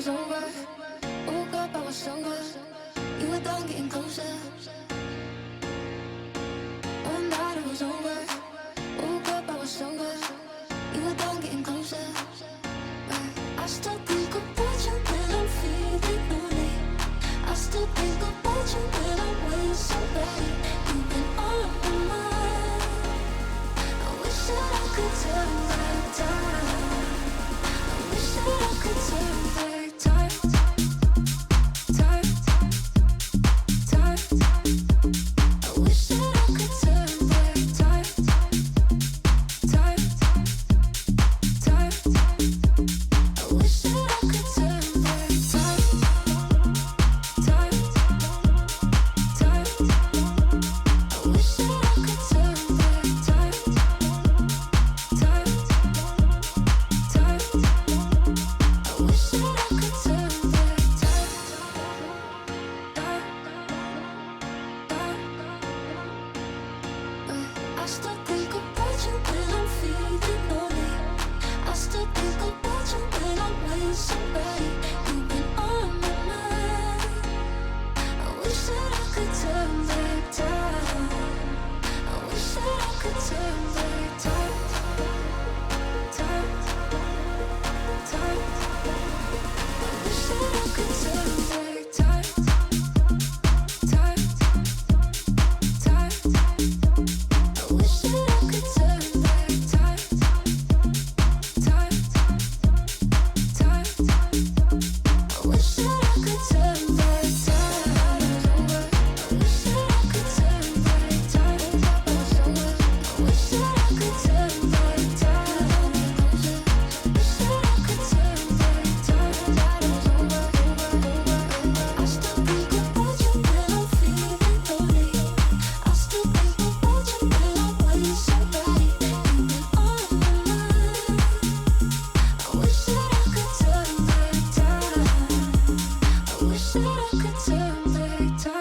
was over. Woke up, I was sober. You were done getting closer. One night it was over. Woke up, I was sober. You were done getting closer. I still think about you when I'm feeling lonely. I still think about you when I'm with somebody. You've been on my mind. I wish that I could turn back time. I wish that I could turn back time. Time, time. I wish that I could turn back time. Time, time. I wish that I could turn back time. Time, time. I wish that I could turn back time. Time, time. I wish that I could turn back time. I still think about you when I'm feeling lonely. I still think about you when I'm with somebody. You've been on my mind. I wish that I could turn back time. I wish that I could turn back time. Time, time. I wish that I could turn back time. Time, time. I wish that I could turn back time. Time, time. I wish that I could turn back time. I wish that I could turn back time. I wish that I could turn back time. I wish that I could turn back time. I still think about you when I'm feeling lonely. I still think about you when I'm with somebody. You've been on my mind. I wish that I could turn back time. I wish that I could turn back time.